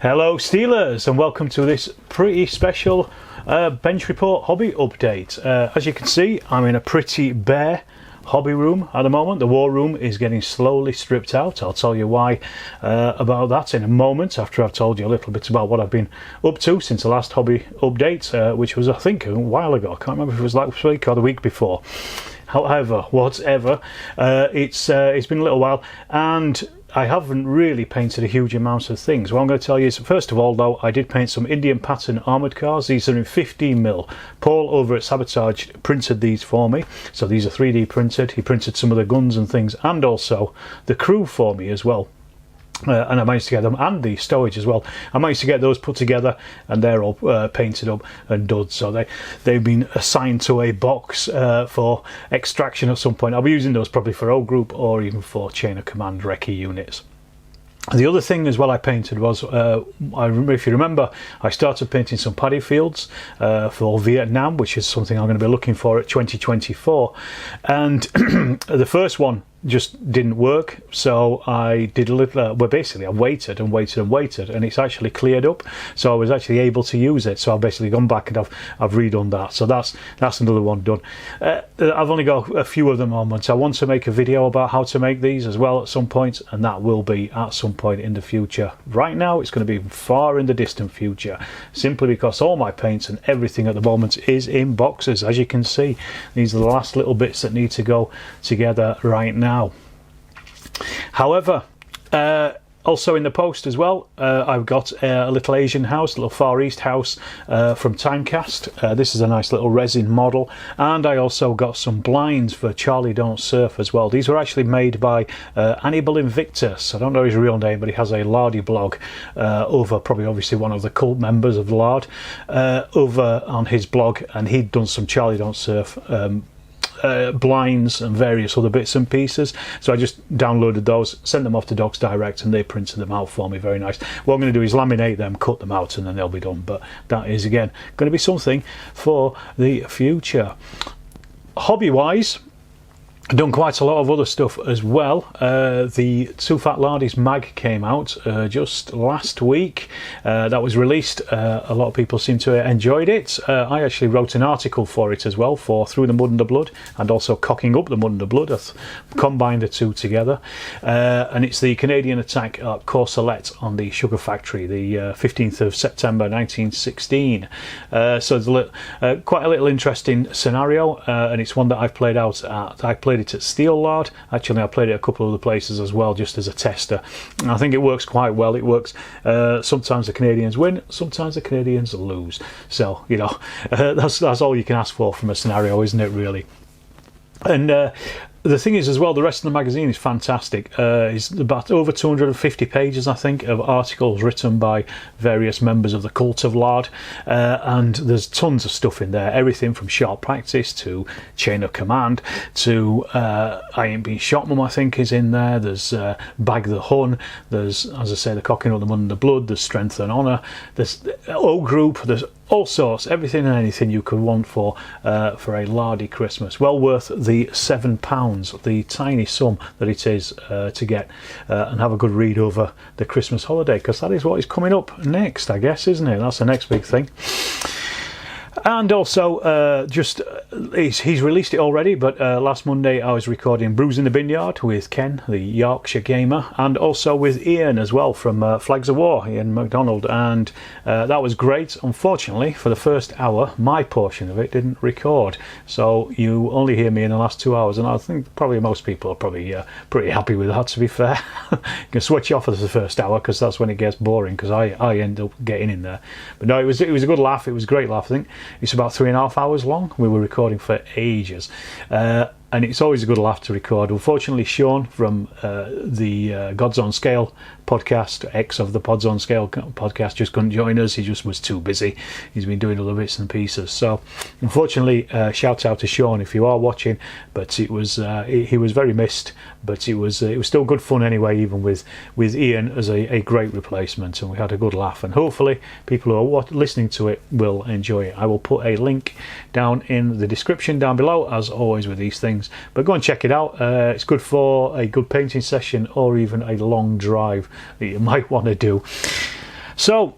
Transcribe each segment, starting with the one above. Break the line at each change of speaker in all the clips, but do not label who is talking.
Hello Steelers, and welcome to this pretty special bench report hobby update. As you can see, I'm in a pretty bare hobby room at the moment. The war room is getting slowly stripped out. I'll tell you why about that in a moment, after I've told you a little bit about what I've been up to since the last hobby update, which was, I think, a while ago. I can't remember if it was last week or the week before. However, whatever, it's been a little while, and I haven't really painted a huge amount of things. What I'm going to tell you is, first of all, though, I did paint some Indian pattern armoured cars. These are in 15mm. Paul over at Sabotage printed these for me. So these are 3D printed. He printed some of the guns and things, and also the crew for me as well. And I managed to get them, and the stowage as well. I managed to get those put together, and they're all painted up and done. So they've been assigned to a box for extraction at some point. I'll be using those probably for O group or even for chain of command recce units. The other thing as well I painted was, if you remember, I started painting some paddy fields for Vietnam, which is something I'm going to be looking for at 2024. And the first one just didn't work, so I did a little, well, basically I waited and waited and waited, and it's actually cleared up, so I was actually able to use it. So I've basically gone back and I've redone that, so that's another one done. I've only got a few of them on, so I want to make a video about how to make these as well at some point, and that will be at some point in the future. Right now it's going to be far in the distant future, simply because all my paints and everything at the moment is in boxes. As you can see, these are the last little bits that need to go together right now. However, also in the post as well, I've got a little Asian house, a little Far East house from Timecast. This is a nice little resin model, and I also got some blinds for Charlie Don't Surf as well. These were actually made by Annibal Invictus. I don't know his real name, but he has a Lardy blog over, probably obviously one of the cult members of Lard, over on his blog, and he'd done some Charlie Don't Surf blinds and various other bits and pieces, so I just downloaded those, sent them off to Docs Direct, and they printed them out for me. Very nice. What I'm going to do is laminate them, cut them out, and then they'll be done. But that is again going to be something for the future. Hobby wise, done quite a lot of other stuff as well. The Too Fat Lardies mag came out just last week. That was released. A lot of people seem to have enjoyed it. I actually wrote an article for it as well, for Through the Mud and the Blood, and also Cocking Up the Mud and the Blood. I've combined the two together. And it's the Canadian attack at Courcelette on the sugar factory, the 15th of September 1916. So there's quite a little interesting scenario, and it's one that I've played out at. I played it at Steel Lard. Actually, I played it a couple of other places as well, just as a tester, and I think it works quite well. It works. Sometimes the Canadians win, sometimes the Canadians lose, so you know, that's all you can ask for from a scenario, isn't it, really? And the thing is as well, the rest of the magazine is fantastic. It's about over 250 pages, I think, of articles written by various members of the cult of Lard, and there's tons of stuff in there, everything from sharp practice to chain of command to I Ain't Been Shot Mum, I think, is in there. There's Bag the Hun, there's, as I say, the Cocking Up the Mud and the Blood, there's Strength and Honour, there's O Group, there's all sorts, everything and anything you could want for a lardy Christmas. Well worth the £7, the tiny sum that it is to get and have a good read over the Christmas holiday, because that is what is coming up next, I guess, isn't it? That's the next big thing. And also, he's released it already, but last Monday I was recording Bruis in the Bineyard with Ken, the Yorkshire gamer, and also with Ian as well from Flags of War, Ian MacDonald, and that was great. Unfortunately, for the first hour, my portion of it didn't record, so you only hear me in the last 2 hours, and I think probably most people are probably pretty happy with that, to be fair. You can switch off for the first hour, because that's when it gets boring, because I end up getting in there. But no, it was a good laugh. It was a great laugh, I think. It's about 3.5 hours long. We were recording for ages. And it's always a good laugh to record. Unfortunately, Sean from the Gods on Scale podcast, ex of the Pods on Scale podcast, just couldn't join us. He just was too busy. He's been doing other bits and pieces. So, unfortunately, shout out to Sean if you are watching. But it was he was very missed. But it was still good fun anyway, even with Ian as a great replacement, and we had a good laugh. And hopefully, people who are listening to it will enjoy it. I will put a link down in the description down below, as always with these things. But go and check it out. It's good for a good painting session, or even a long drive that you might want to do. So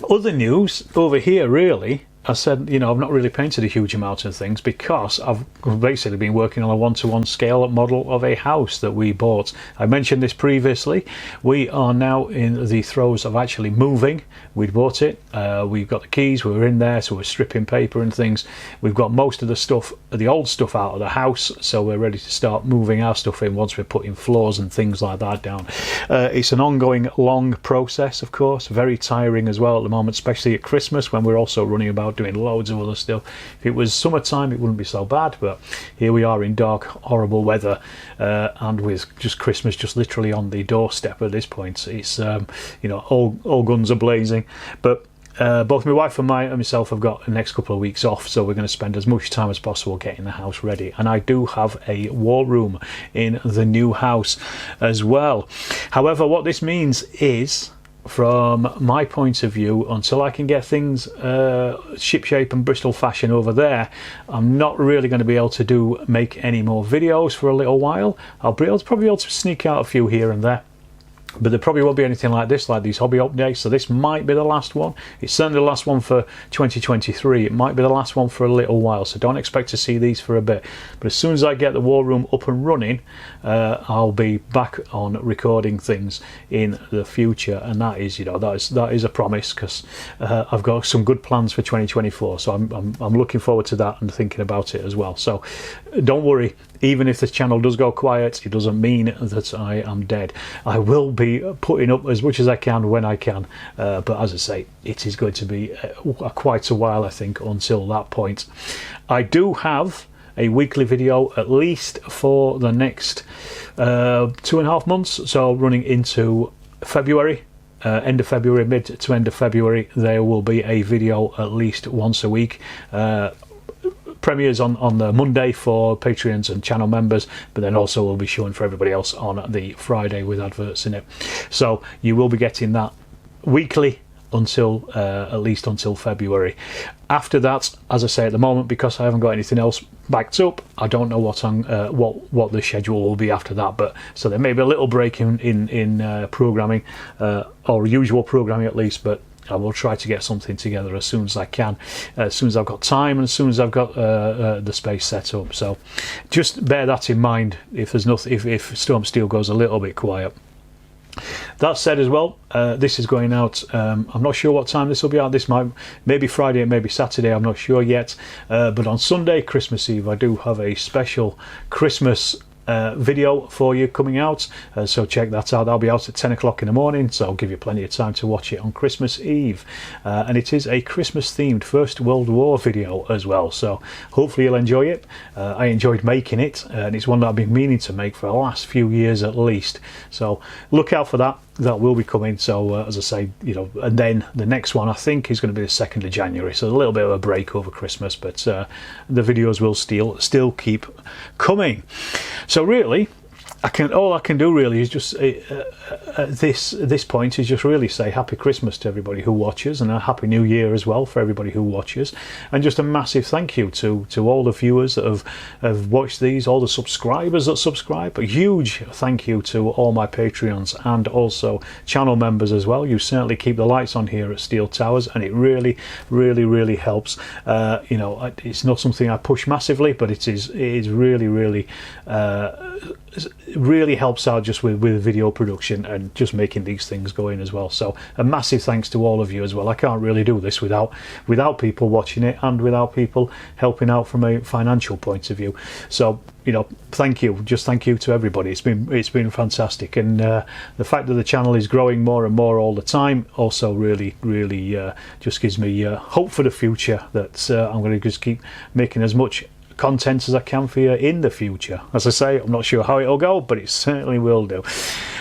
other news over here, really. I said, you know, I've not really painted a huge amount of things because I've basically been working on a one-to-one scale model of a house that we bought. I mentioned this previously. We are now in the throes of actually moving. We'd bought it. We've got the keys. We were in there, so we're stripping paper and things. We've got most of the stuff, the old stuff, out of the house, so we're ready to start moving our stuff in once we're putting floors and things like that down. It's an ongoing, long process, of course. Very tiring as well at the moment, especially at Christmas when we're also running about doing loads of other stuff. If it was summertime, it wouldn't be so bad, but here we are in dark, horrible weather, and with just Christmas just literally on the doorstep at this point. It's you know, all guns are blazing, but both my wife and myself have got the next couple of weeks off, so we're going to spend as much time as possible getting the house ready. And I do have a war room in the new house as well. However, what this means is, from my point of view, until I can get things shipshape and Bristol fashion over there, I'm not really going to be able to make any more videos for a little while. I'll probably be able to sneak out a few here and there, but there probably won't be anything like this, like these hobby updates. So this might be the last one. It's certainly the last one for 2023. It might be the last one for a little while, so don't expect to see these for a bit. But as soon as I get the war room up and running, I'll be back on recording things in the future, and that is, you know, that is a promise, because I've got some good plans for 2024. So I'm looking forward to that and thinking about it as well. So don't worry. Even if the channel does go quiet, it doesn't mean that I am dead. I will be putting up as much as I can when I can, but as I say, it is going to be quite a while, I think, until that point. I do have a weekly video at least for the next 2.5 months, so running into February. End of February, mid to end of February, there will be a video at least once a week. Premieres on the Monday for Patreons and channel members, but then also will be showing for everybody else on the Friday with adverts in it. So you will be getting that weekly until at least until February. After that, as I say, at the moment, because I haven't got anything else backed up, I don't know what the schedule will be after that. But so there may be a little break in programming, or usual programming at least, but I will try to get something together as soon as I can, as soon as I've got time and as soon as I've got the space set up. So just bear that in mind if there's nothing, if Storm Steel goes a little bit quiet. That said as well, this is going out, I'm not sure what time this will be out. This maybe Friday, maybe Saturday, I'm not sure yet, but on Sunday, Christmas Eve, I do have a special Christmas video for you coming out, so check that out. I'll be out at 10 o'clock in the morning, so I'll give you plenty of time to watch it on Christmas Eve, and it is a Christmas themed First World War video as well, so hopefully you'll enjoy it. I enjoyed making it, and it's one that I've been meaning to make for the last few years at least, so look out for that. That will be coming. So as I say, you know, and then the next one I think is going to be the 2nd of January, so a little bit of a break over Christmas, but the videos will still keep coming. So really, all I can do really is just at this point is just really say happy Christmas to everybody who watches, and a happy New Year as well for everybody who watches, and just a massive thank you to all the viewers that have watched these, all the subscribers that subscribe. A huge thank you to all my Patreons and also channel members as well. You certainly keep the lights on here at Steel Towers, and it really helps. You know, it's not something I push massively, but it is really helps out just with video production and just making these things going as well. So a massive thanks to all of you as well. I can't really do this without people watching it and without people helping out from a financial point of view. So, you know, thank you to everybody. It's been fantastic, and the fact that the channel is growing more and more all the time also really just gives me hope for the future, that I'm going to just keep making as much content as I can for you in the future. As I say, I'm not sure how it'll go, but it certainly will do.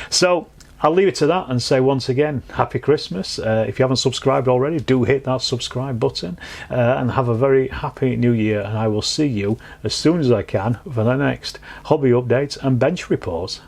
So I'll leave it to that and say once again, happy Christmas. If you haven't subscribed already, do hit that subscribe button, and have a very happy New Year, and I will see you as soon as I can for the next hobby updates and bench reports.